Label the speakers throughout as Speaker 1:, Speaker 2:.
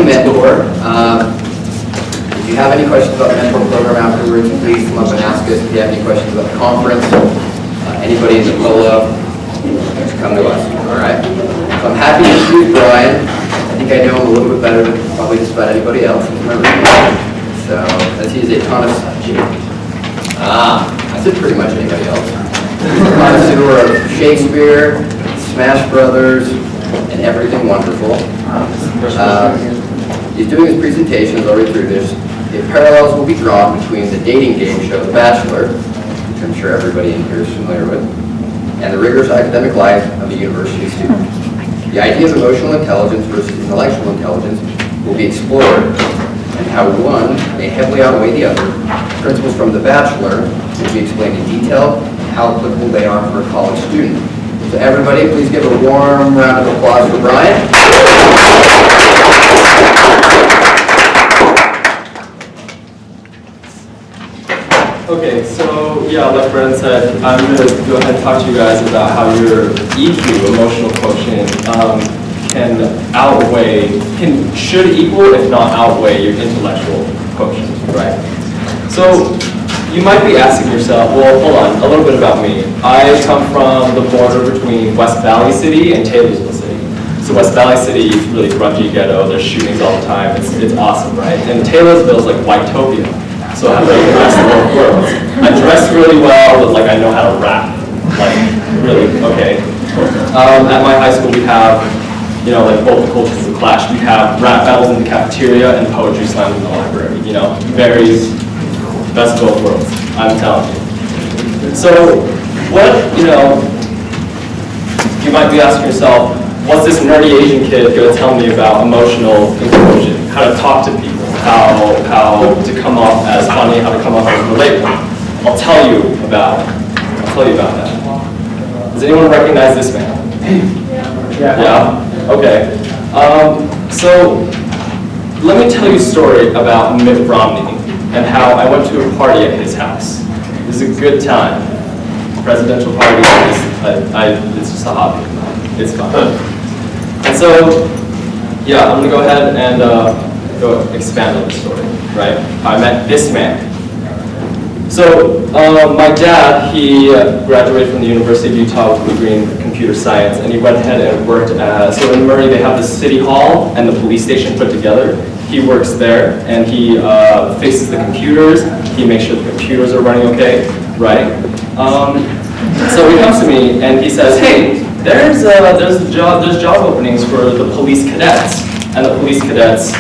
Speaker 1: the mentor. If you have any questions about the mentor program afterwards, please come up and ask us. If you have any questions about the conference, anybody in the POLA, just come to us, all right? So I'm happy to introduce Brian. I think I know him a little bit better than probably just about anybody else. So, as he's a connoisseur, I said pretty much anybody else. Connoisseur of Shakespeare, Smash Brothers, and everything wonderful. He's doing his presentations. I'll read through this. The parallels will be drawn between the dating game show, The Bachelor, which I'm sure everybody in here is familiar with, and the rigorous academic life of a university student. The idea of emotional intelligence versus intellectual intelligence will be explored, and how one may heavily outweigh the other. Principles from The Bachelor will be explained in detail, how applicable they are for a college student. So everybody, please give a warm round of applause for Brian.
Speaker 2: Okay, so yeah, like Brennan said, I'm going to go ahead and talk to you guys about how your EQ, emotional quotient, should equal, if not outweigh, your intellectual quotient, right? So you might be asking yourself, well, hold on, a little bit about me. I come from the border between West Valley City and Taylorsville City. So West Valley City is really grungy ghetto, there's shootings all the time, it's awesome, right? And Taylorsville is like Whitetopia. So I have like the best of both worlds. I dress really well, but like I know how to rap. Like, really, okay. At my high school we have, you know, like both the cultures of clash. We have rap battles in the cafeteria and poetry slams in the library, you know. Very best of both worlds, I'm telling you. So, what, you know, you might be asking yourself, what's this nerdy Asian kid going to tell me about emotional inclusion? How to talk to people, how to come off as funny, how to come off as relatable. I'll tell you about that. Does anyone recognize this man? Yeah? Okay. So, let me tell you a story about Mitt Romney and how I went to a party at his house. It was a good time. Presidential party, it's just a hobby. It's fun. And so, yeah, I'm going to go ahead and go expand on the story, right? I met this man. So, my dad, he graduated from the University of Utah with a degree in computer science, and he went ahead and worked at, so in Murray they have the city hall and the police station put together. He works there, and he fixes the computers, he makes sure the computers are running okay, right? So he comes to me and he says, hey, there's job openings for the police cadets, and the police cadets,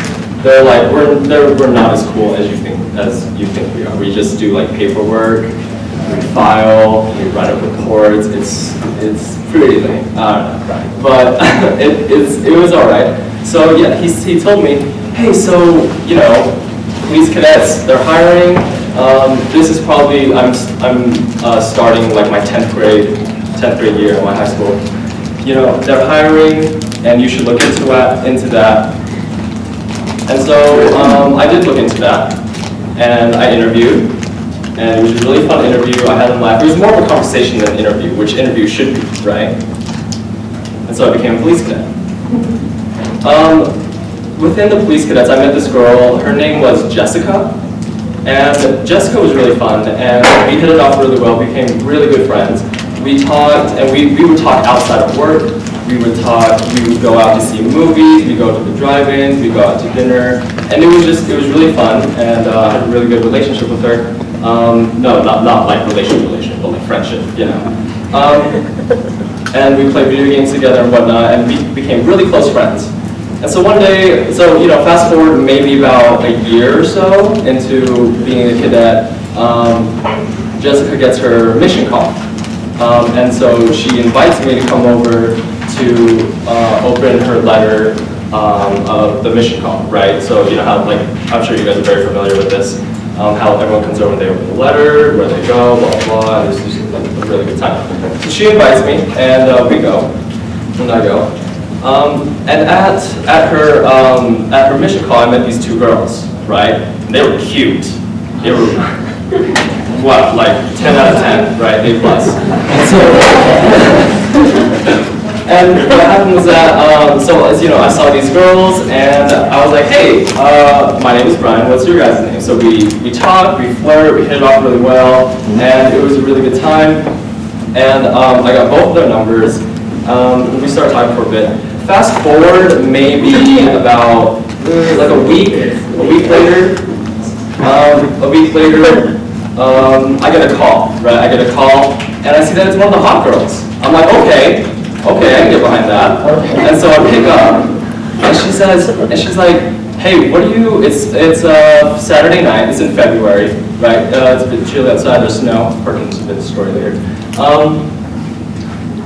Speaker 2: they're like, we're not as cool as you think we are. We just do like paperwork, we file, we write up reports. It's pretty lame. I don't know, right? But it was all right. So yeah, he told me, hey, so you know, police cadets, they're hiring. This is probably I'm starting like my 10th grade year at my high school. You know, they're hiring, and you should look into that. And so I did look into that, and I interviewed, and it was a really fun interview. I had them laugh. It was more of a conversation than an interview, which interview should be, right? And so I became a police cadet. Within the police cadets, I met this girl. Her name was Jessica, and Jessica was really fun, and we hit it off really well. We became really good friends. We talked, and we would talk outside of work. We would go out to see movies, we'd go to the drive-ins, we'd go out to dinner, and it was really fun, and I had a really good relationship with her. No, not like relationship, but like friendship, you know. And we played video games together and whatnot, and we became really close friends. And so one day, so you know, fast forward maybe about a year or so into being a cadet, Jessica gets her mission call. And so she invites me to come over to open her letter of the mission call, right? So you know how, like, I'm sure you guys are very familiar with this, how everyone comes over and they open the letter, where they go, blah, blah, blah, and it's just like a really good time. So she invites me, and we go, and I go. And at her mission call, I met these two girls, right? And they were cute. They were, what, like 10 out of 10, right? A plus. And what happened was that, so as you know, I saw these girls, and I was like, hey, my name is Brian, what's your guys' name? So we talked, we flirted, we hit it off really well, and it was a really good time. And I got both of their numbers. We started talking for a bit. Fast forward maybe about like a week later, I get a call, right? I get a call, and I see that it's one of the hot girls. I'm like, okay, I can get behind that. And so I pick up, and she says, and she's like, hey, what do you, it's Saturday night, it's in February, right? It's a bit chilly outside, there's snow. Perkins a bit of story later.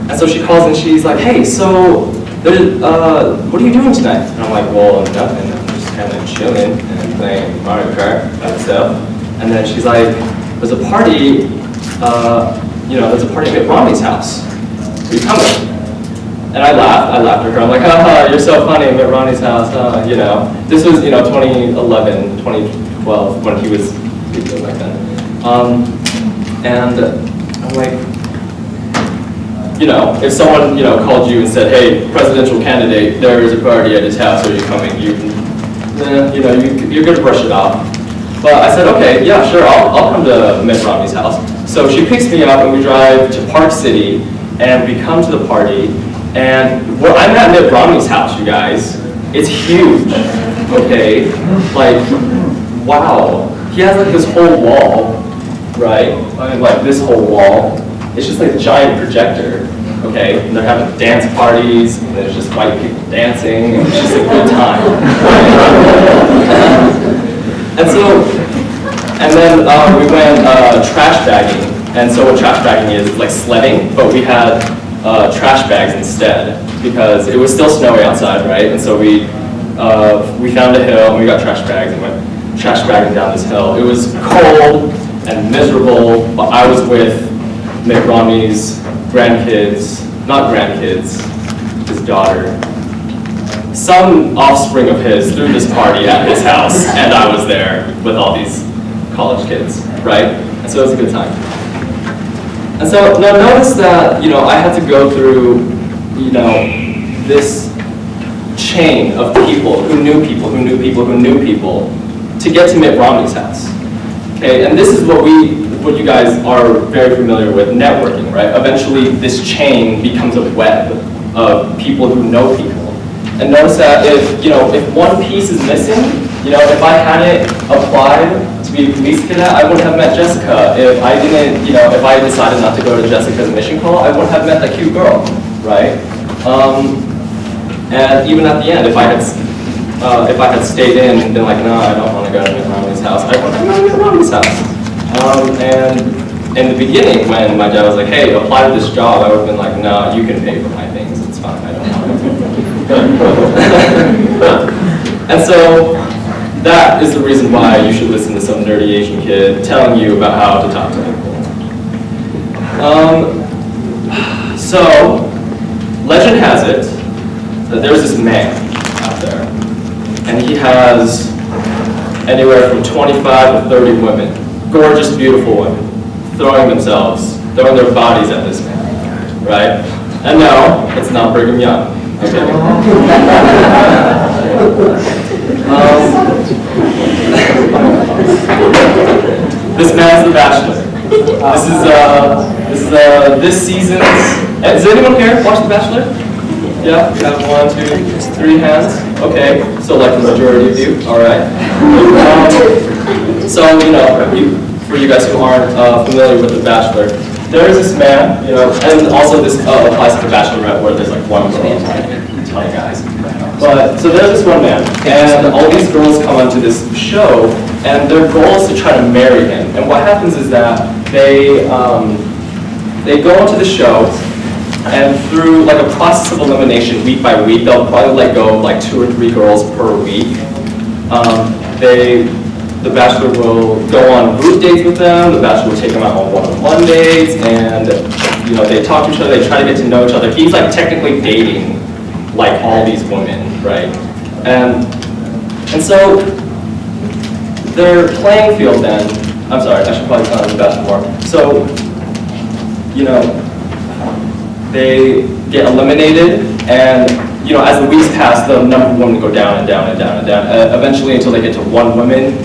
Speaker 2: And so she calls and she's like, hey, so, what are you doing tonight? And I'm like, well, nothing, I'm just kind of chilling and playing Mario Kart and stuff. And then she's like, there's a party, there's a party at Romney's house. Are you coming? And I laughed at her. I'm like, haha, you're so funny, I'm at Ronnie's house, you know. This was, 2011, 2012, when he was doing like that. And I'm like, if someone, called you and said, hey, presidential candidate, there is a party at his house, are you coming? You're gonna brush it off. But I said, okay, yeah, sure, I'll come to Mitt Romney's house. So she picks me up and we drive to Park City and we come to the party. And I'm at Mitt Romney's house, you guys. It's huge, okay? Like, wow. He has like this whole wall, right? I mean, like this whole wall. It's just like a giant projector, okay? And they're having dance parties, and there's just white people dancing, and it's just a good time. And then we went trash bagging. And so what trash bagging is like sledding, but we had trash bags instead because it was still snowy outside, right? And so we found a hill and we got trash bags and went trash bagging down this hill. It was cold and miserable, but I was with Mitt Romney's his daughter. Some offspring of his threw this party at his house, and I was there with all these college kids, right? And so it was a good time. And so now notice that, I had to go through, this chain of people who knew people, who knew people, who knew people to get to Mitt Romney's house. Okay, and this is what you guys are very familiar with, networking, right? Eventually this chain becomes a web of people who know people. And notice that if one piece is missing, if I hadn't applied to be a police cadet, I wouldn't have met Jessica. If I didn't, if I decided not to go to Jessica's mission call, I wouldn't have met that cute girl, right? And even at the end, if I had stayed in and been like, no, I don't want to go to Mitt Romney's house, I wouldn't have gone to Mitt Romney's house. And in the beginning, when my dad was like, hey, apply to this job, I would have been like, no, you can pay for my things, it's fine, I don't want to. And so, that is the reason why you should listen to some nerdy Asian kid telling you about how to talk to people. So, legend has it that there's this man out there, and he has anywhere from 25 to 30 women, gorgeous, beautiful women, throwing their bodies at this man, right? And no, it's not Brigham Young. Okay. This man's The Bachelor. This season's. Does anyone here watch The Bachelor? Yeah, we have 1, 2, 3 hands. Okay, so like the majority of you. All right. So for you guys who aren't familiar with The Bachelor, there is this man, and also this applies to The Bachelorette where there's like one girl and like 20 guys. But, so there's this one man, and all these girls come onto this show, and their goal is to try to marry him. And what happens is that they go onto the show, and through like a process of elimination week by week, they'll probably let go of like 2 or 3 girls per week. The Bachelor will go on group dates with them, the Bachelor will take them out on one-on-one dates, and they talk to each other, they try to get to know each other. He's like technically dating like all these women, right? And so their playing field then, I'm sorry, I should probably tell The Bachelor more. So, they get eliminated, and as the weeks pass, the number of women go down and down and down and down, eventually until they get to 1 woman,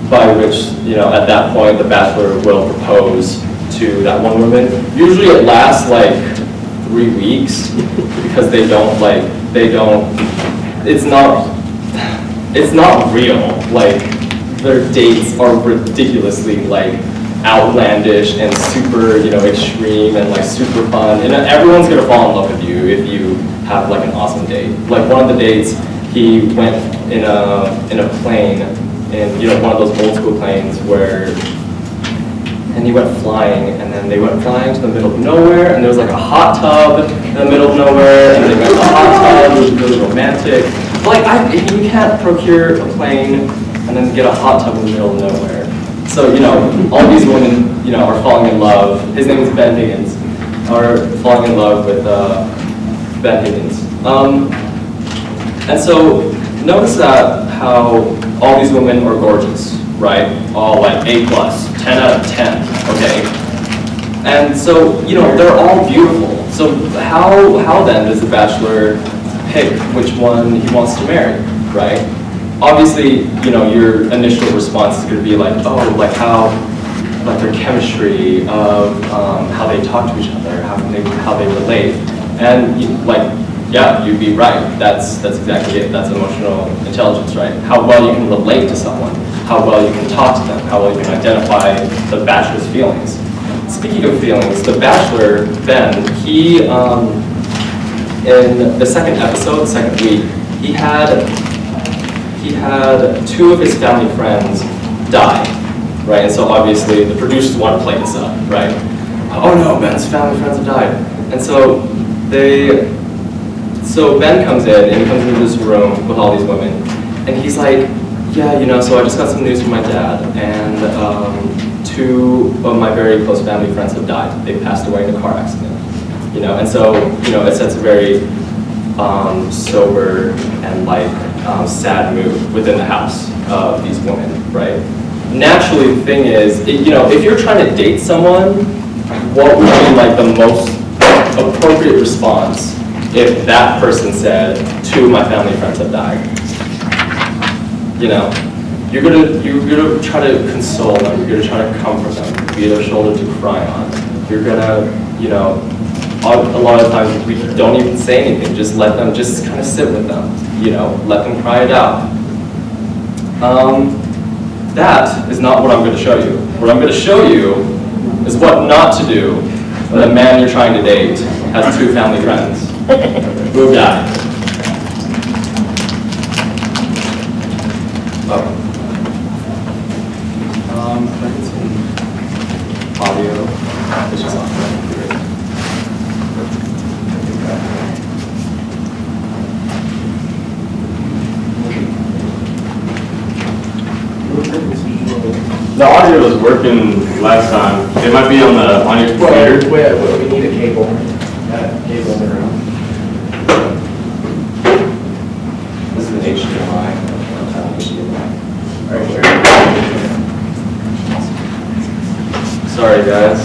Speaker 2: by which, at that point, the bachelor will propose to that 1 woman. Usually it lasts like 3 weeks, because it's not real. Like, their dates are ridiculously outlandish and super, extreme and super fun. And everyone's gonna fall in love with you if you have an awesome date. Like, one of the dates, he went in a plane, in one of those old school planes and he went flying, and then they went flying to the middle of nowhere, and there was a hot tub in the middle of nowhere, and they went to the hot tub. It was really romantic. But you can't procure a plane and then get a hot tub in the middle of nowhere. So, all these women, are falling in love. His name is Ben Higgins. Are falling in love with Ben Higgins. And so, notice that how all these women are gorgeous, right? All A+, 10 out of 10, okay? And so, they're all beautiful. So how then does the bachelor pick which one he wants to marry, right? Obviously, your initial response is going to be how their chemistry of how they talk to each other, how they relate, and yeah, you'd be right. That's exactly it. That's emotional intelligence, right? How well you can relate to someone, how well you can talk to them, how well you can identify the bachelor's feelings. Speaking of feelings, the bachelor Ben, he in the second episode, the second week, he had 2 of his family friends die, right? And so obviously the producers want to play this up, right? Oh no, Ben's family friends have died. And so Ben comes in, and he comes into this room with all these women, and he's like, yeah, so I just got some news from my dad, and 2 of my very close family friends have died. They passed away in a car accident, and so, it sets a very sober and sad mood within the house of these women, right? Naturally, the thing is, if you're trying to date someone, what would be the most appropriate response if that person said, 2 of my family friends have died? You're gonna try to console them, you're gonna try to comfort them, be their shoulder to cry on. You're gonna, a lot of times we don't even say anything, just let them just kind of sit with them, let them cry it out. That is not what I'm going to show you. What I'm going to show you is what not to do when a man you're trying to date has 2 family friends who died. Can I get some audio? It's just off.
Speaker 3: The audio was working last time. It might be on your computer.
Speaker 1: Well, we need a cable. Cable in the room. This is an HDMI. All right,
Speaker 2: Sorry, guys.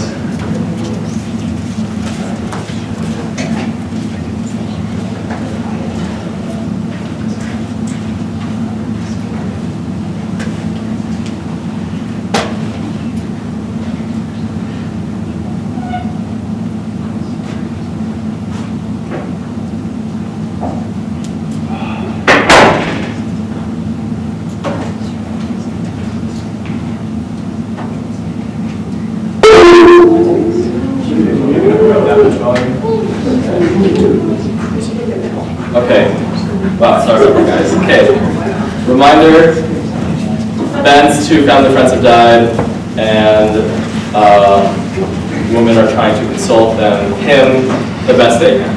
Speaker 2: Okay. Wow, sorry about that, guys. Okay. Reminder, Ben's 2 family friends have died, and women are trying to console him the best they can.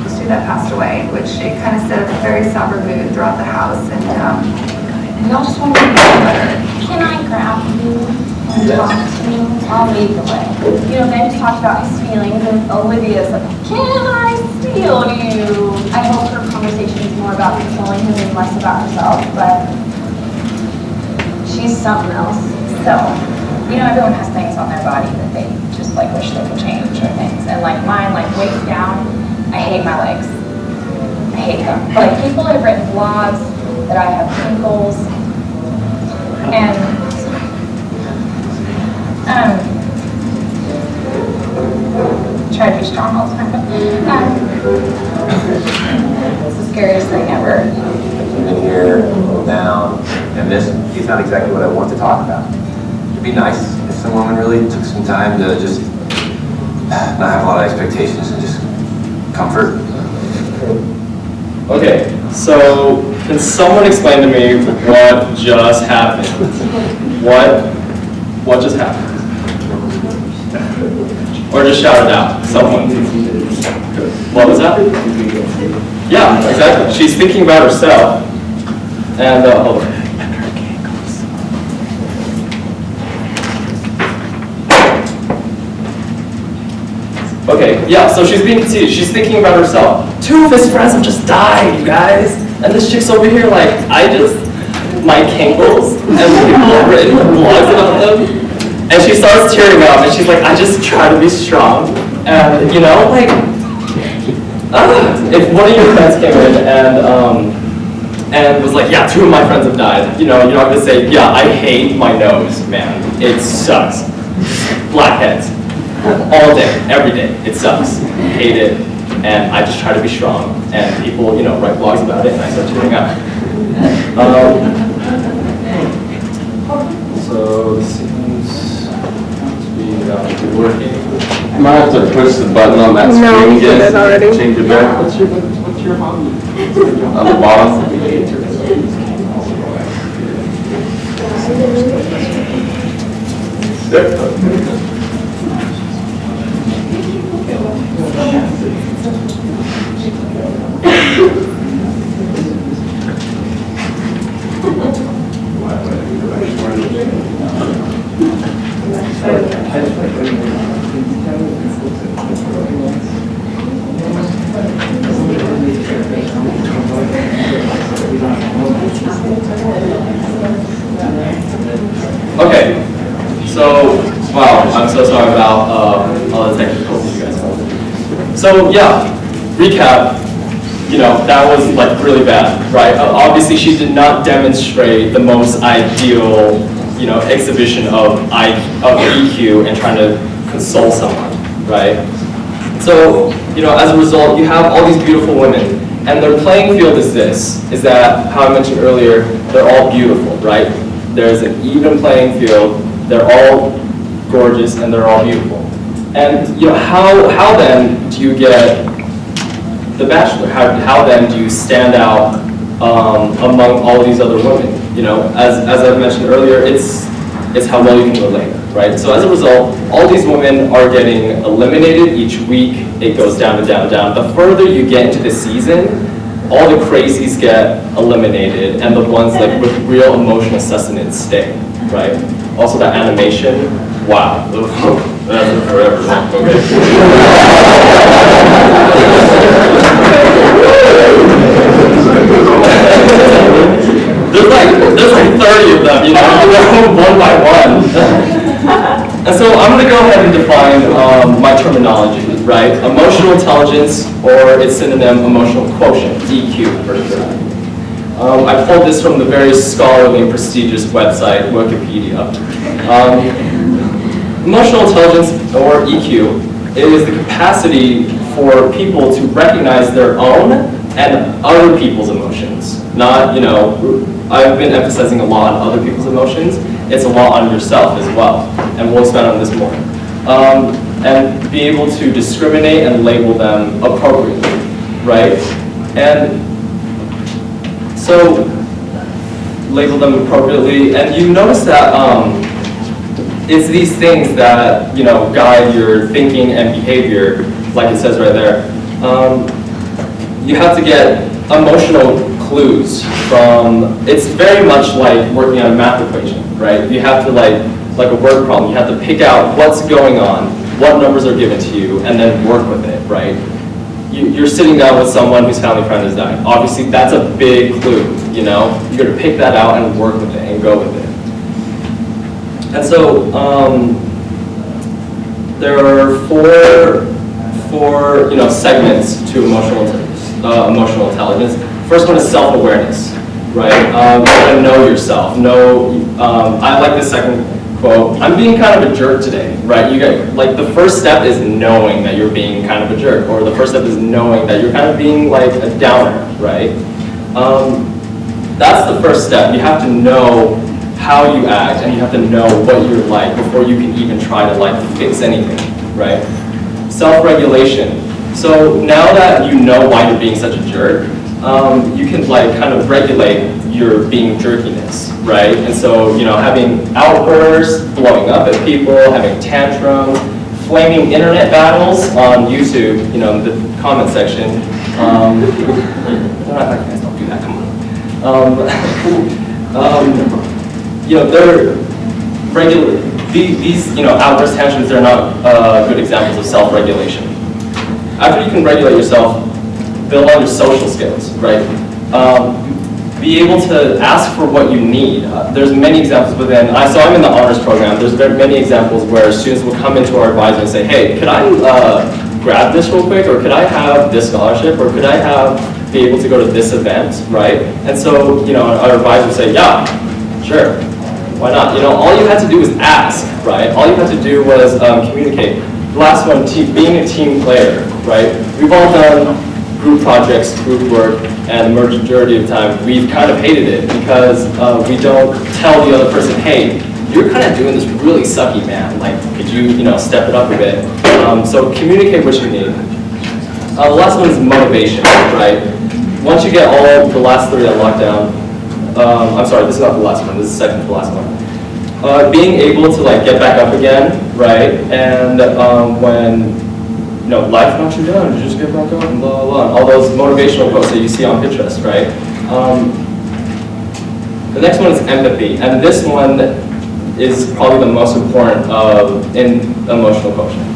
Speaker 4: Sister that passed away, which it kind of set a very somber mood throughout the house, and y'all just want to make it better.
Speaker 5: Can I grab you and talk to you? I'll lead the way. Ben talked about his feelings, and Olivia's like, can I steal you? I hope her conversation is more about consoling him and less about herself, but she's something else. So, you know, everyone has things on their body that they just like wish they could change or things. And like mine, like waist down, I hate my legs. I hate them. Like people have written blogs that I have wrinkles and try to be strong all the time. It's the scariest thing ever.
Speaker 6: In here, down, and this is not exactly what I want to talk about. It'd be nice if some woman really took some time to just not have a lot of expectations and just comfort.
Speaker 2: Okay, so can someone explain to me what just happened? What just happened? Or just shout it out, someone. What was that? Yeah, exactly. She's thinking about herself. And, hold on. Okay, yeah, so she's being conceited. She's thinking about herself. 2 of his friends have just died, you guys. And this chick's over here like, my cankles, and people have written blogs about them. And she starts tearing up, and she's like, I just try to be strong. And, you know, like, if one of your friends came in and was like, yeah, 2 of my friends have died, you know, you're not gonna say, yeah, I hate my nose, man. It sucks. Blackheads. All day, every day. It sucks. Hate it. And I just try to be strong. And people, you know, write blogs about it, and I start tearing up. So this seems to be working.
Speaker 3: You might have to push the button on that
Speaker 7: No,
Speaker 3: screen
Speaker 7: you did
Speaker 3: again.
Speaker 7: it already.
Speaker 3: Change it back. What's your hobby? On the bottom.
Speaker 2: Okay, so, wow, I'm so sorry about all the technicals you guys have. So, yeah, recap, you know, that was like really bad, right? Obviously, she did not demonstrate the most ideal, you know, exhibition of EQ and trying to console someone, right? So, you know, as a result, you have all these beautiful women, and their playing field is this, is that, how I mentioned earlier, they're all beautiful, right? There's an even playing field, they're all gorgeous, and they're all beautiful. And, you know, how then do you get the Bachelor? How then do you stand out among all these other women? You know, as I mentioned earlier, it's how well you can relate, right? So as a result, all these women are getting eliminated each week. It goes down and down and down. The further you get into the season, all the crazies get eliminated, and the ones like with real emotional sustenance stay, right? Also that animation, wow. That's forever. There's like 30 of them, you know, one by one. And so I'm going to go ahead and define my terminology, right? Emotional intelligence, or its synonym, emotional quotient, EQ for short. I pulled this from the very scholarly and prestigious website, Wikipedia. Emotional intelligence, or EQ, is the capacity for people to recognize their own and other people's emotions. Not, you know, I've been emphasizing a lot on other people's emotions. It's a lot on yourself as well, and we'll expand on this more. And be able to discriminate and label them appropriately, right? And so, label them appropriately, and you notice that it's these things that, you know, guide your thinking and behavior, like it says right there. You have to get emotional clues from, it's very much like working on a math equation, right? You have to like a word problem, you have to pick out what's going on, what numbers are given to you, and then work with it, right? You're sitting down with someone whose family friend has died. Obviously, that's a big clue, you know? You're gonna pick that out and work with it and go with it. And so there are four segments to emotional intelligence. First one is self-awareness, right? You gotta know yourself. I like the second quote. I'm being kind of a jerk today, right? The first step is knowing that you're being kind of a jerk, or the first step is knowing that you're kind of being like a downer, right? That's the first step. You have to know how you act, and you have to know what you're like before you can even try to fix anything, right? Self-regulation. So now that you know why you're being such a jerk, you can kind of regulate your being jerkiness, right? And so, having outbursts, blowing up at people, having tantrums, flaming internet battles on YouTube, in the comment section. Don't act like you guys don't do that, come on. They're regular. These outburst tantrums, they're not good examples of self-regulation. After you can regulate yourself, build on your social skills, right? Be able to ask for what you need. There's many examples within, so I'm in the honors program, there's many examples where students will come into our advisor and say, hey, could I grab this real quick, or could I have this scholarship, or could I be able to go to this event, right? And so, our advisor will say, yeah, sure, why not? All you had to do was ask, right? All you had to do was communicate. The last one, being a team player, right? We've all done group projects, group work, and the majority of the time, we've kind of hated it because we don't tell the other person, hey, you're kind of doing this really sucky, man. Could you, step it up a bit? So communicate what you need. The last one is motivation, right? Once you get all the last three on lockdown, I'm sorry, this is not the last one, this is the second to the last one. Being able to get back up again, right? And when life knocks you down, you just get back up and blah, blah, blah. All those motivational quotes that you see on Pinterest, right? The next one is empathy. And this one is probably the most important in emotional quotient.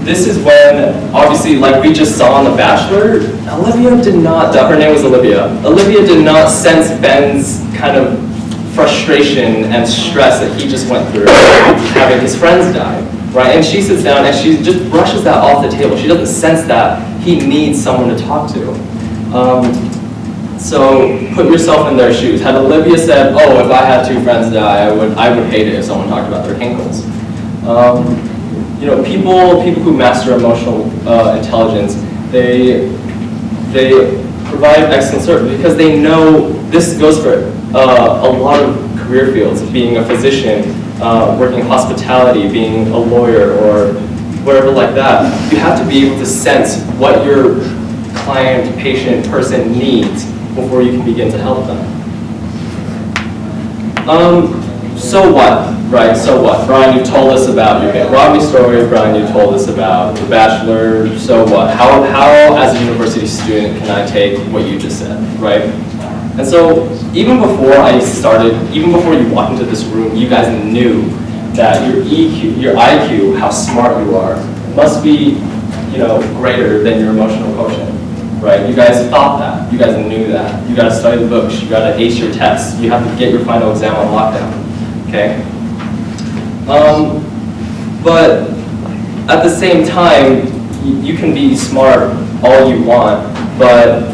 Speaker 2: This is when, obviously, like we just saw on The Bachelor, Olivia did not, her name was Olivia. Olivia did not sense Ben's kind of frustration and stress that he just went through having his friends die. Right, and she sits down and she just brushes that off the table. She doesn't sense that he needs someone to talk to. So put yourself in their shoes. Had Olivia said, "Oh, if I had two friends die, I would hate it if someone talked about their ankles." People who master emotional intelligence, they provide excellent service because they know this goes for a lot of career fields. Being a physician. Working in hospitality, being a lawyer, or whatever like that, you have to be able to sense what your client, patient, person needs before you can begin to help them. So what, right? So what? Brian, you told us about your Mitt Romney story. Brian, you told us about The Bachelor. So what? How as a university student, can I take what you just said, right? And so even before you walked into this room, you guys knew that your EQ, your IQ, how smart you are, must be, greater than your emotional quotient, right? You guys thought that. You guys knew that. You got to study the books. You got to ace your tests. You have to get your final exam on lockdown, okay? But at the same time, you can be smart all you want, but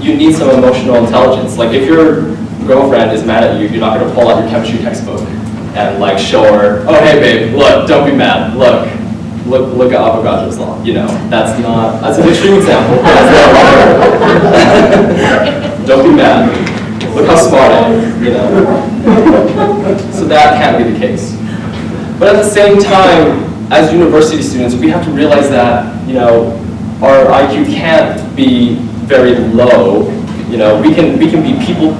Speaker 2: you need some emotional intelligence. Like if your girlfriend is mad at you, you're not going to pull out your chemistry textbook and show her, oh hey babe, look, don't be mad, look at Avogadro's law. That's an extreme example. Don't be mad. Look how smart I am, So that can't be the case. But at the same time, as university students, we have to realize that, our IQ can't be very low. We can be people,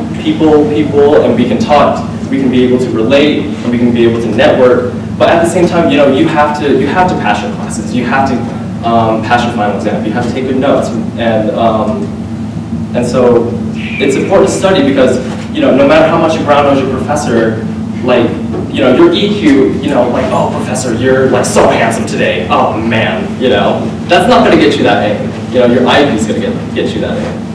Speaker 2: and we can talk. We can be able to relate, and we can be able to network. But at the same time, you have to pass your classes. You have to pass your final exam. You have to take good notes, and so it's important to study because no matter how much you brown nose your professor, your EQ, oh professor, you're so handsome today. Oh man, that's not going to get you that A. Your IQ is going to get you that A.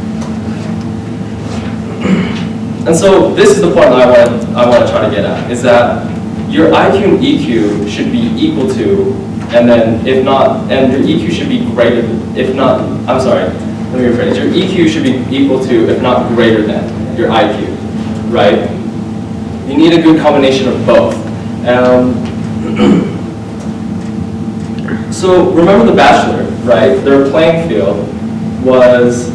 Speaker 2: And so this is the point that I want to try to get at, is that your IQ and EQ should be equal to, and then if not, and your EQ should be greater, if not, I'm sorry, let me rephrase. Your EQ should be equal to, if not greater than, your IQ, right? You need a good combination of both. So remember The Bachelor, right? Their playing field was,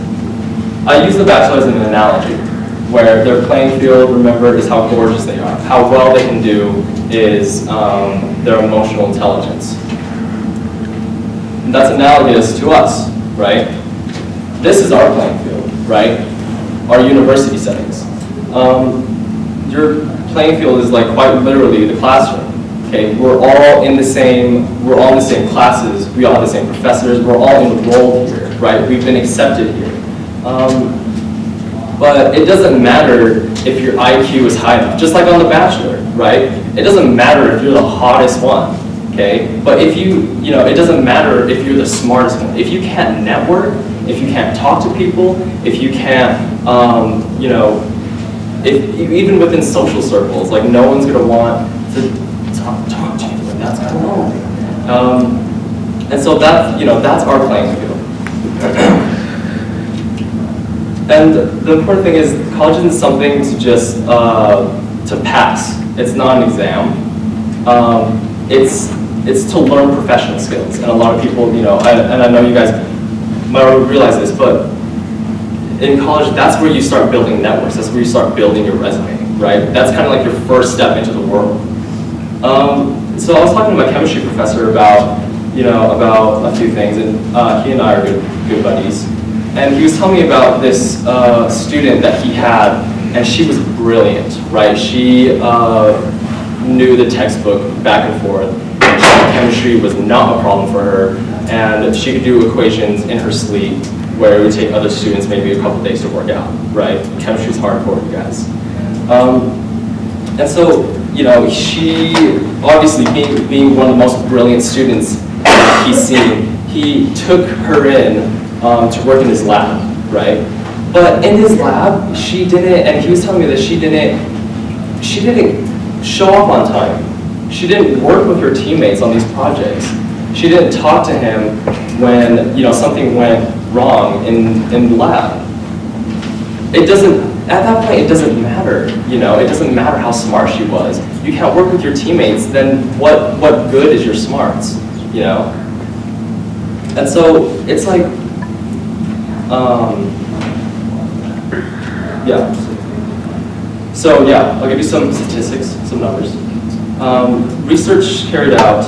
Speaker 2: I use The Bachelor as an analogy, where their playing field, remember, is how gorgeous they are. How well they can do is their emotional intelligence. And that's analogous to us, right? This is our playing field, right? Our university settings. Your playing field is like quite literally the classroom. Okay, we're all in the same classes, we all have the same professors, we're all enrolled here, right? We've been accepted here. But it doesn't matter if your IQ is high enough, just like on The Bachelor, right? It doesn't matter if you're the hottest one, okay? But if it doesn't matter if you're the smartest one. If you can't network, if you can't talk to people, if you can't, even within social circles, like no one's gonna want to talk to you, like that's kind of normal. And so that's our playing field. And the important thing is, college isn't something to just to pass. It's not an exam. It's to learn professional skills. And a lot of people, and I know you guys might already realize this, but in college, that's where you start building networks. That's where you start building your resume, right? That's kind of like your first step into the world. So I was talking to my chemistry professor about a few things, and he and I are good buddies. And he was telling me about this student that he had, and she was brilliant, right? She knew the textbook back and forth. Chemistry was not a problem for her, and she could do equations in her sleep, where it would take other students maybe a couple days to work out, right? Chemistry is hardcore, you guys. And so, she, obviously being one of the most brilliant students that he's seen, he took her in to work in his lab, right? But in his lab, she didn't, and he was telling me that she didn't show up on time. She didn't work with her teammates on these projects. She didn't talk to him when, something went wrong in the lab. At that point, it doesn't matter, it doesn't matter how smart she was. You can't work with your teammates, then what good is your smarts, And so, it's like, I'll give you some statistics, some numbers. Research carried out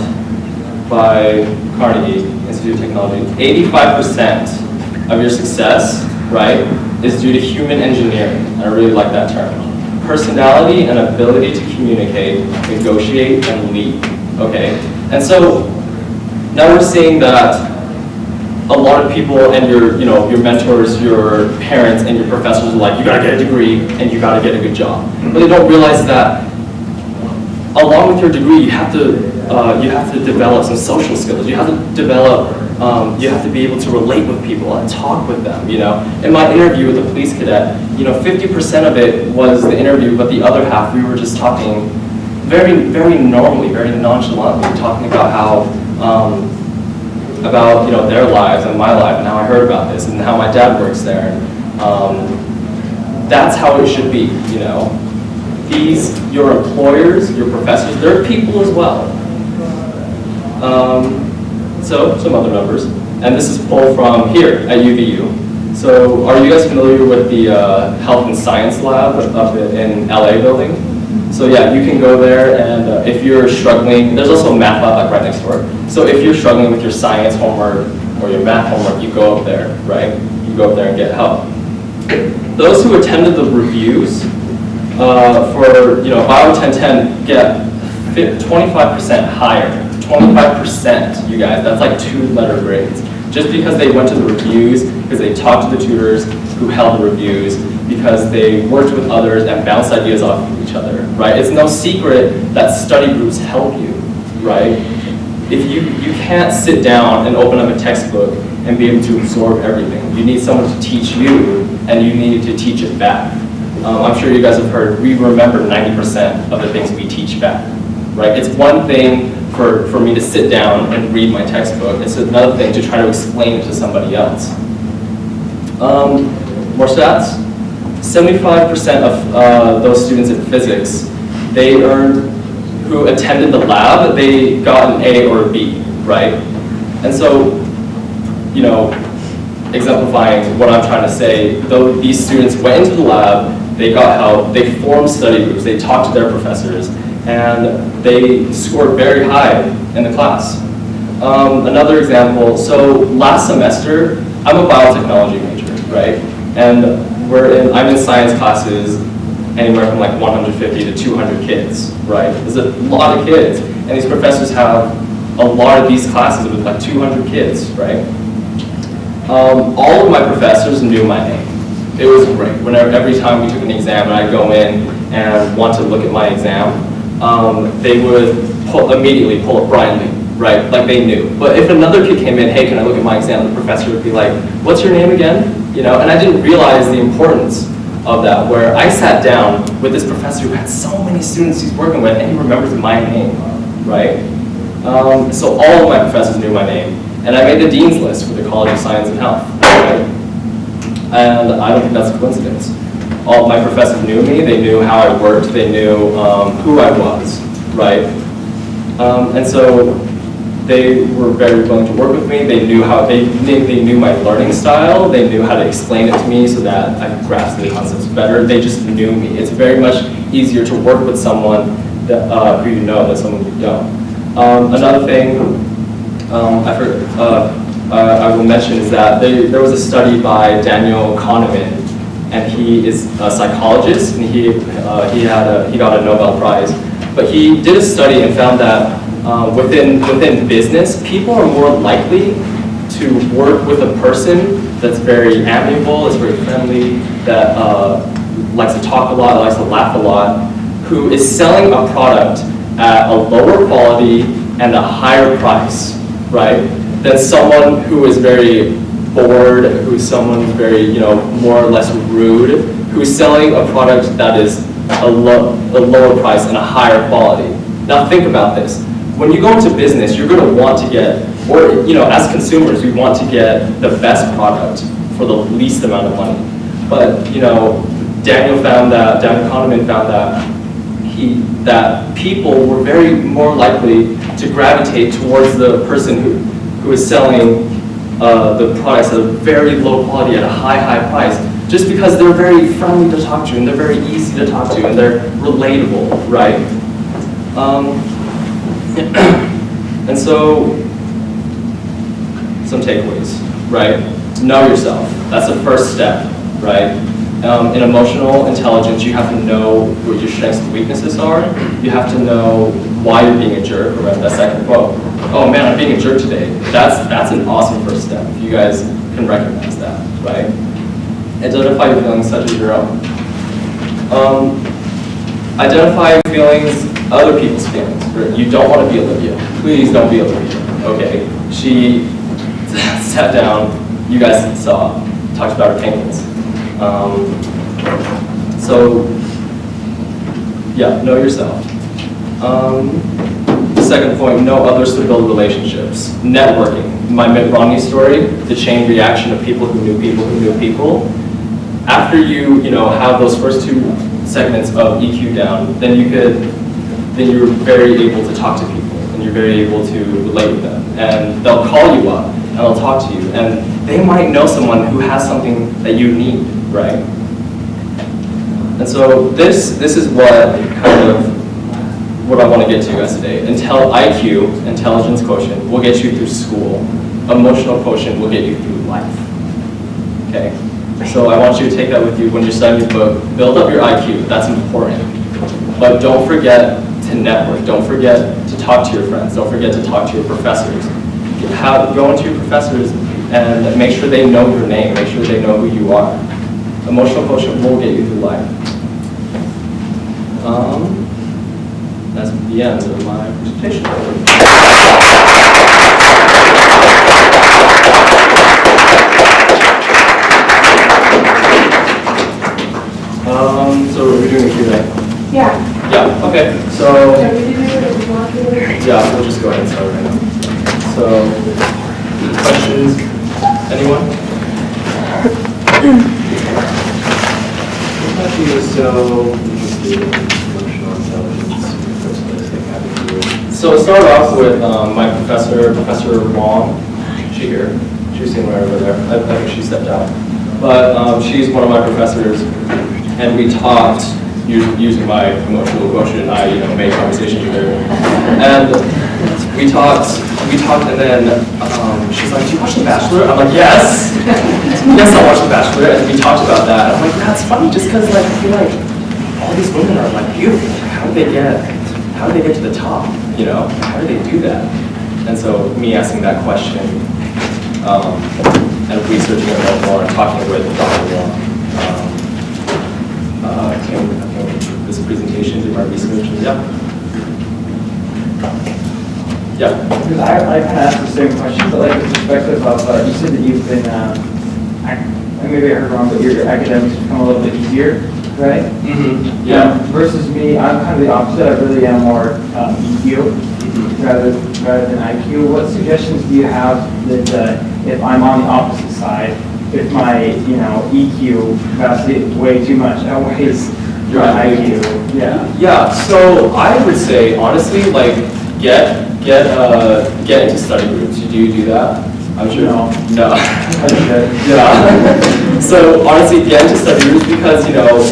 Speaker 2: by Carnegie Institute of Technology, 85% of your success, right, is due to human engineering. I really like that term. Personality and ability to communicate, negotiate, and lead, okay? And so, now we're seeing that a lot of people and your mentors, your parents, and your professors are like, you gotta get a degree and you gotta get a good job. But they don't realize that along with your degree, you have to develop some social skills. You have to develop, you have to be able to relate with people and talk with them. In my interview with the police cadet, 50% of it was the interview, but the other half we were just talking very, very normally, very nonchalantly, talking about how. About their lives and my life and how I heard about this and how my dad works there. That's how it should be, Your employers, your professors, they're people as well. So, some other numbers. And this is pulled from here at UVU. So, are you guys familiar with the Health and Science Lab up in LA building? So yeah, you can go there, and if you're struggling, there's also a math lab like right next door. So if you're struggling with your science homework or your math homework, you go up there, right? You go up there and get help. Those who attended the reviews for Bio 1010 get 25% higher. 25%, you guys. That's like 2-letter grades. Just because they went to the reviews, because they talked to the tutors who held the reviews, because they worked with others and bounced ideas off of each other, right? It's no secret that study groups help you, right? If you can't sit down and open up a textbook and be able to absorb everything. You need someone to teach you, and you need to teach it back, I'm sure you guys have heard, we remember 90% of the things we teach back, right? It's one thing for me to sit down and read my textbook. It's another thing to try to explain it to somebody else. More stats. 75% of those students in physics, who attended the lab, they got an A or a B, right? And so, you know, exemplifying what I'm trying to say, though these students went into the lab, they got help, they formed study groups, they talked to their professors, and they scored very high in the class. Another example, so last semester, I'm a biotechnology major, right? And I'm in science classes anywhere from like 150 to 200 kids, right? There's a lot of kids, and these professors have a lot of these classes with like 200 kids, right? All of my professors knew my name. It was great. Every time we took an exam and I'd go in and want to look at my exam, they would immediately pull up Brian Lee, right? Like they knew. But if another kid came in, hey, can I look at my exam? The professor would be like, what's your name again? You know, and I didn't realize the importance of that, where I sat down with this professor who had so many students he's working with, and he remembers my name, right? So all of my professors knew my name, and I made the dean's list for the College of Science and Health, right? And I don't think that's a coincidence. All of my professors knew me, they knew how I worked, they knew who I was, right? And so they were very willing to work with me. They knew they knew my learning style. They knew how to explain it to me so that I could grasp the concepts better. They just knew me. It's very much easier to work with someone that, who you know than someone you don't. Another thing I will mention is that there was a study by Daniel Kahneman, and he is a psychologist, and he got a Nobel Prize. But he did a study and found that within business, people are more likely to work with a person that's very amiable, is very friendly, that likes to talk a lot, likes to laugh a lot, who is selling a product at a lower quality and a higher price, right? Than someone who is very bored, who's someone who's very, you know, more or less rude, who's selling a product that is a lower price and a higher quality. Now think about this. When you go into business, you're going to want to get, or you know, as consumers, you want to get the best product for the least amount of money. But you know, Daniel Kahneman found that people were very more likely to gravitate towards the person who is selling the products at a very low quality at a high price, just because they're very friendly to talk to, and they're very easy to talk to, and they're relatable, right? And so, some takeaways, right? Know yourself. That's the first step, right? In emotional intelligence, you have to know what your strengths and weaknesses are. You have to know why you're being a jerk, or that second quote. Oh man, I'm being a jerk today. That's an awesome first step. If you guys can recognize that, right? Identify your feelings such as your own. Identify your feelings, other people's feelings. You don't want to be Olivia. Please don't be Olivia, okay? She sat down, you guys saw, talked about her penguins. So, yeah, know yourself. The second point, know others to build relationships. Networking. My Mitt Romney story, the chain reaction of people who knew people who knew people. After you have those first two segments of EQ down, then you're very able to talk to people, and you're very able to relate with them. And they'll call you up, and they'll talk to you, and they might know someone who has something that you need, right? And so this is what I want to get to you guys today. IQ, intelligence quotient, will get you through school. Emotional quotient will get you through life. Okay? So I want you to take that with you when you're studying your book. Build up your IQ. That's important. But don't forget to network. Don't forget to talk to your friends. Don't forget to talk to your professors. Go into your professors and make sure they know your name. Make sure they know who you are. Emotional quotient will get you through life. That's the end of my presentation. So, questions? Anyone?
Speaker 7: What do you so interested in emotional intelligence in the first place? Like, how did you?
Speaker 2: So it started off with my professor, Professor Wong. She here. She's sitting right over there. I think she stepped out. But she's one of my professors, and we talked using my emotional quotient. I, made conversation with her, and we talked, and then she's like, "Do you watch The Bachelor?" I'm like, "Yes, yes, I watch The Bachelor." And we talked about that. I'm like, "That's funny, just because like I feel like all these women are like beautiful. How do they get to the top? How do they do that?" And so me asking that question and researching it a little more and talking with Dr. Wong came with this presentation, did my research, and yeah.
Speaker 8: Because I kind of asked the same question, but like the perspective of, you said that you've been, maybe I heard wrong, but your academics become a little bit easier, right?
Speaker 2: Mm-hmm. Yeah.
Speaker 8: Versus me, I'm kind of the opposite. I really am more EQ rather than IQ. What suggestions do you have that if I'm on the opposite side, if my EQ capacity is way too much outweighs my IQ?
Speaker 2: Yeah. So I would say honestly, like get into study groups. Do you do that? I'm sure.
Speaker 8: No.
Speaker 2: Yeah. So honestly, get into study groups because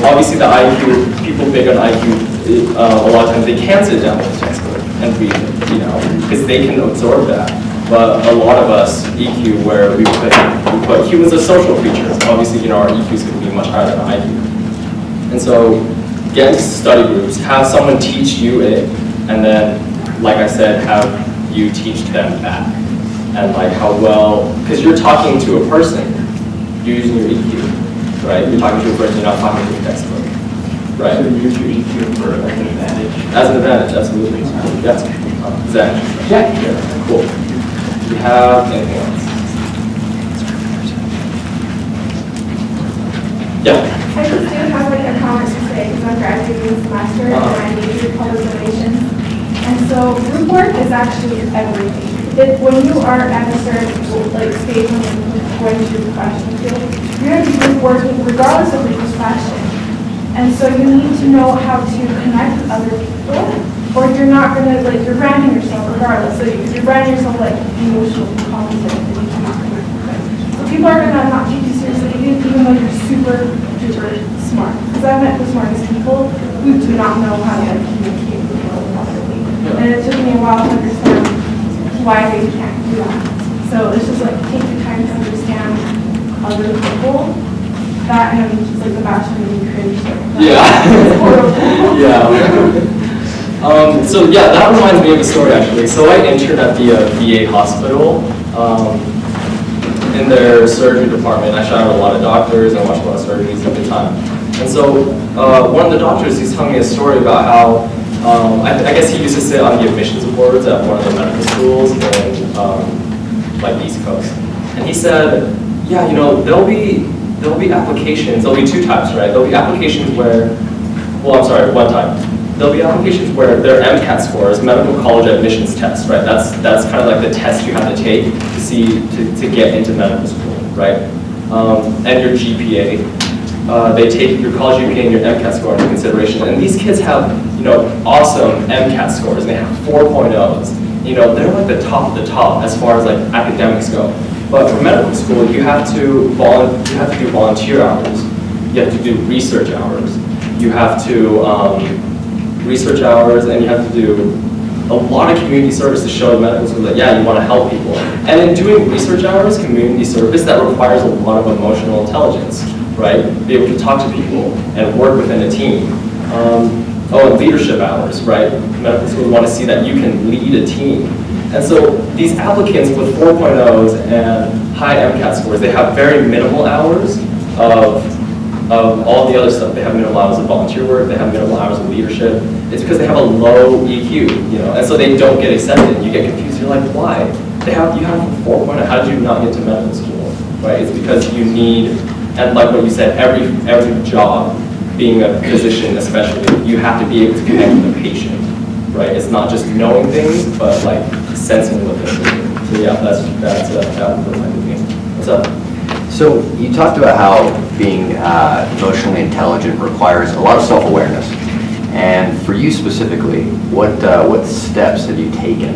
Speaker 2: obviously the IQ, people big on IQ, a lot of times they can sit down with a textbook and read it, because they can absorb that. But a lot of us EQ, where we put humans as social creatures. Obviously, our EQ is going to be much higher than IQ. And so get into study groups, have someone teach you it, and then, like I said, have you teach them back. And like how well, because you're talking to a person, you're using your EQ, right? You're talking to a person, you're not talking to a textbook, right?
Speaker 8: So you use your EQ for like an advantage.
Speaker 2: As an advantage, absolutely. Yes. Zach?
Speaker 8: Yeah.
Speaker 2: Cool. Do you have anything else? Yeah.
Speaker 9: I just do have like a comment to say because I'm graduating this semester and I major in public relations. And so group work is actually everything. When you are at a certain stage when you're going through the professional field, you're going to be group working regardless of the profession. And so you need to know how to connect with other people, or you're not going to, you're branding yourself regardless. So you're branding yourself like emotionally competent and you cannot connect with them. So people are going to not take you seriously even though you're super duper smart. Because I've met the smartest people who do not know how to communicate with people properly. And it took me a while to understand why they can't do that. So it's just take the time to understand other people. That and just the Bachelor and cringe.
Speaker 2: Yeah.
Speaker 9: It's horrible.
Speaker 2: Yeah. So yeah, that reminds me of a story actually. So I interned at the VA hospital in their surgery department. I shot out a lot of doctors and watched a lot of surgeries at the time. And so one of the doctors, he's telling me a story about how I guess he used to sit on the admissions boards at one of the medical schools in the East Coast. And he said, yeah, there'll be applications, there'll be two types, right? There'll be applications where, one type. There'll be applications where their MCAT scores, medical college admissions test, right? That's kind of like the test you have to take to get into medical school, right? And your GPA. They take your college GPA and your MCAT score into consideration. And these kids have, awesome MCAT scores. They have 4.0s. They're like the top of the top as far as academics go. But for medical school, you have to do volunteer hours. You have to do research hours. You have to research hours, and you have to do a lot of community service to show the medical school that, yeah, you want to help people. And in doing research hours, community service, that requires a lot of emotional intelligence, right? Be able to talk to people and work within a team. And leadership hours, right? Medical schools want to see that you can lead a team. And so these applicants with 4.0s and high MCAT scores, they have very minimal hours of all the other stuff. They have minimal hours of volunteer work, they have minimal hours of leadership. It's because they have a low EQ, and so they don't get accepted. You get confused, you're like, why? You have a 4.0, how did you not get to medical school, right? It's because you need, and like what you said, every job, being a physician especially, you have to be able to connect with the patient, right? It's not just knowing things, but sensing what they're doing. So that reminded me. What's up?
Speaker 1: So you talked about how being emotionally intelligent requires a lot of self-awareness. And for you specifically, what steps have you taken,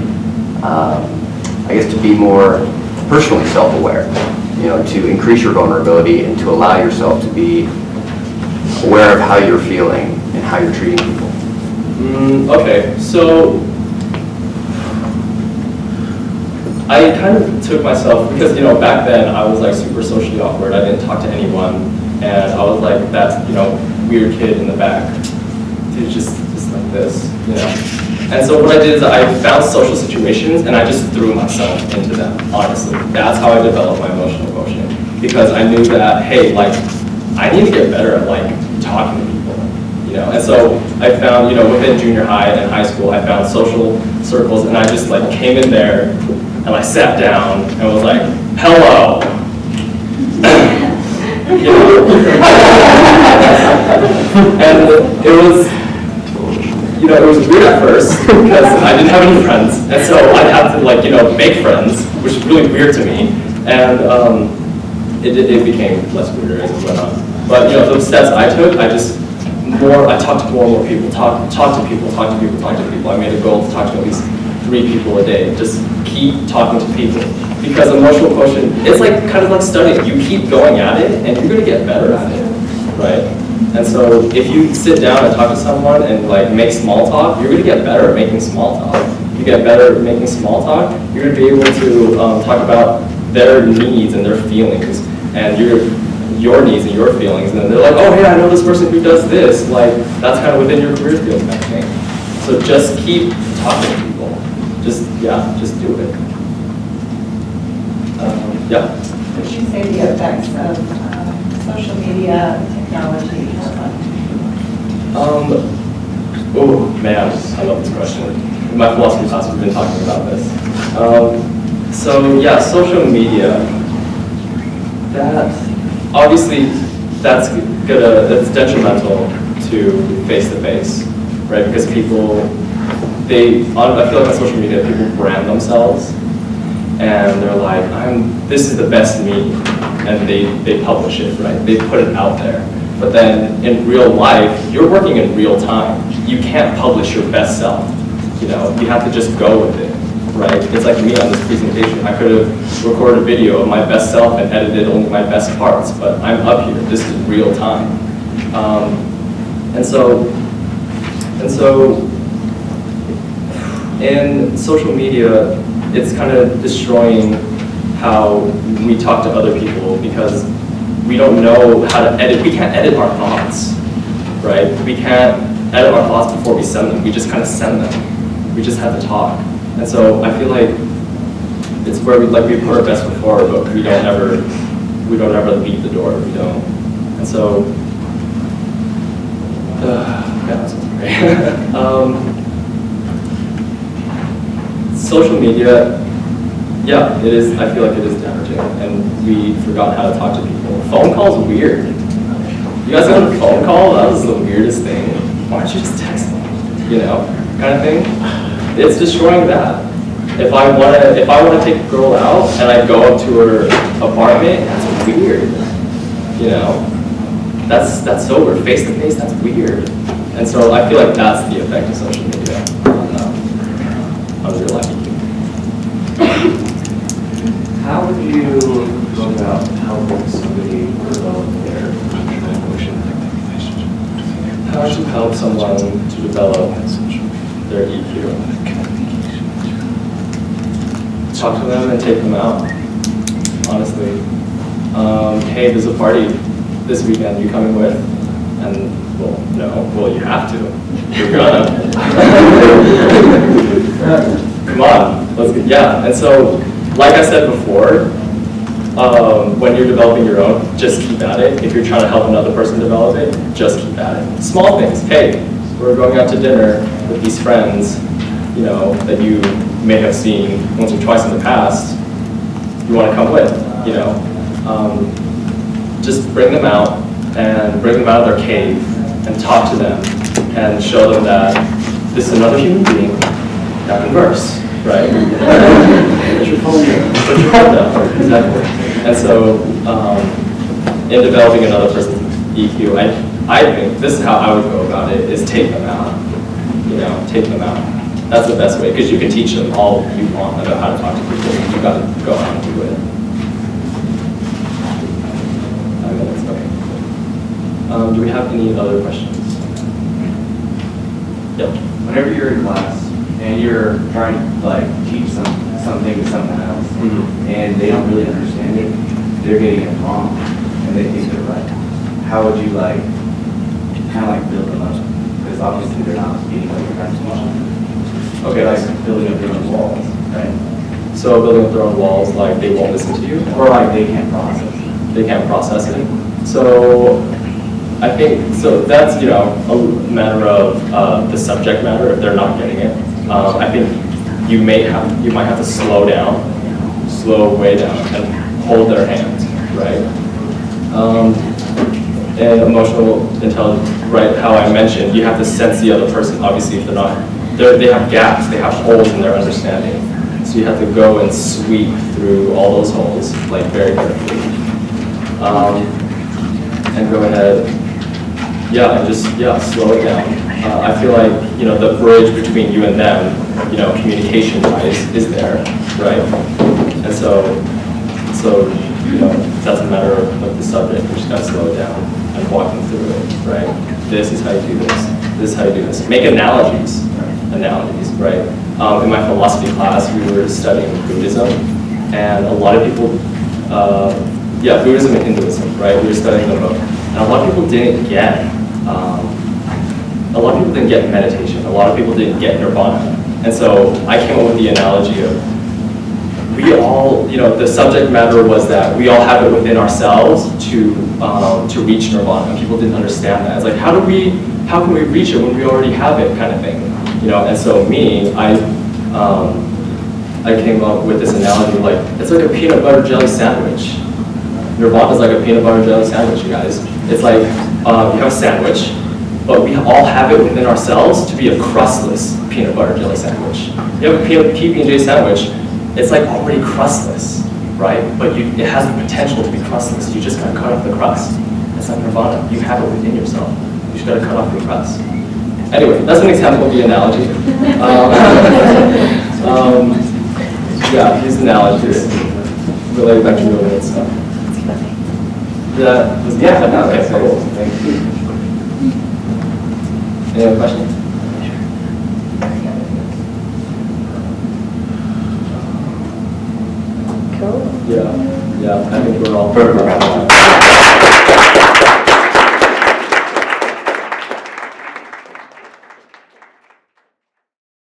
Speaker 1: I guess, to be more personally self-aware, to increase your vulnerability and to allow yourself to be aware of how you're feeling and how you're treating people?
Speaker 2: Okay, so I kind of took myself, because, back then I was like super socially awkward. I didn't talk to anyone, and I was like that, weird kid in the back, who's just like this, And so what I did is I found social situations and I just threw myself into them, honestly. That's how I developed my emotional quotient. Because I knew that, hey, I need to get better at talking to people, And so I found, within junior high and high school, I found social circles, and I just came in there and I sat down and was like, hello. And it was, it was weird at first because I didn't have any friends, and so I'd have to make friends, which is really weird to me, and it became less weirder as it went on. But those steps I took, I talked to more and more people, talk to people. I made a goal to talk to at least 3 people a day. Just keep talking to people, because emotional quotient, it's kind of like studying. You keep going at it, and you're going to get better at it, right? And so if you sit down and talk to someone and make small talk, you're going to get better at making small talk. You get better at making small talk, you're going to be able to talk about their needs and their feelings, and your needs and your feelings. And then they're like, oh, hey, I know this person who does this. That's kind of within your career field kind of thing. So just keep talking to people. Just do it. Yeah.
Speaker 10: Would you say the effects of social media technology?
Speaker 2: Oh man, I love this question. In my philosophy class, we've been talking about this. So yeah, social media. That's detrimental to face-to-face, right? Because I feel like on social media, people brand themselves, and they're like, this is the best me, and they publish it, right? They put it out there. But then in real life, you're working in real time. You can't publish your best self. You have to just go with it, right? It's like me on this presentation. I could have recorded a video of my best self and edited only my best parts, but I'm up here. This is real time. And so in social media, it's kind of destroying how we talk to other people, because we don't know how to edit. We can't edit our thoughts, right? We can't edit our thoughts before we send them. We just kind of send them. We just have to talk. And so I feel like it's where we put our best foot forward, but we don't ever leave the door. We don't. And so, that sounds great. Social media, yeah, it is. I feel like it is damaging, and we forgot how to talk to people. Phone calls weird. You guys got a phone call? That was the weirdest thing. Why don't you just text me? Kind of thing. It's destroying that. If I want to take a girl out and I go up to her apartment, that's weird. That's so weird. Face to face, that's weird. And so I feel like that's the effect of social media on real life.
Speaker 7: How would you go about helping somebody develop their emotional quotient?
Speaker 2: How would you help someone to develop their EQ? Talk to them and take them out, honestly. Hey, there's a party this weekend, you coming with? And, well, no. Well, you have to. You're gonna. Come on, let's get, yeah. And so, like I said before, when you're developing your own, just keep at it. If you're trying to help another person develop it, just keep at it. Small things. Hey, we're going out to dinner with these friends, that you may have seen once or twice in the past. You want to come with, just bring them out and bring them out of their cave and talk to them and show them that this is another human being that converse, right? What's your phone here? No, exactly. And so, in developing another person's EQ, I think this is how I would go about it: is take them out. You know, take them out. That's the best way, because you can teach them all you want about how to talk to people. You got to go out and do it. 5 minutes, okay. Do we have any other questions? Yep.
Speaker 7: Whenever you're in class and you're trying to like teach something to someone else, and they don't really understand it, they're getting it wrong, and they think they're right. How would you like, kind of like build them up? Because obviously they're not getting what you're trying to teach them. Okay, like building up their own walls, right?
Speaker 2: So building up their own walls, like they won't listen to you?
Speaker 7: Or like they can't process it.
Speaker 2: They can't process it. So I think, so that's, you know, a matter of the subject matter, if they're not getting it. I think you might have to slow way down and hold their hand, right? And emotional intelligence, right, how I mentioned, you have to sense the other person. Obviously, if they have gaps, they have holes in their understanding. So you have to go and sweep through all those holes, like very carefully. And go ahead, and just, slow it down. I feel like, you know, the bridge between you and them, you know, communication-wise is there, right? And so, you know, that's a matter of the subject. You just gotta slow it down and walk them through it, right? This is how you do this. This is how you do this. Make analogies, right? In my philosophy class, we were studying Buddhism, and a lot of people, Buddhism and Hinduism, right? We were studying them both. And a lot of people didn't get, meditation. A lot of people didn't get nirvana. And so I came up with the analogy of, we all, you know, the subject matter was that we all have it within ourselves to reach nirvana. And people didn't understand that. It's like, how can we reach it when we already have it, kind of thing, you know? And so I came up with this analogy, like, it's like a peanut butter jelly sandwich. Nirvana is like a peanut butter jelly sandwich, you guys. It's like, you have a sandwich, but we all have it within ourselves to be a crustless peanut butter jelly sandwich. You have a PB&J sandwich, it's like already crustless, right? But it has the potential to be crustless. You just gotta cut off the crust. It's like nirvana. You have it within yourself. You just gotta cut off the crust. Anyway, that's an example of the analogy. These analogies related back to real world stuff. Okay, cool. Thank you. Any other questions?
Speaker 10: Cool.
Speaker 2: Yeah, I think we're all perfect.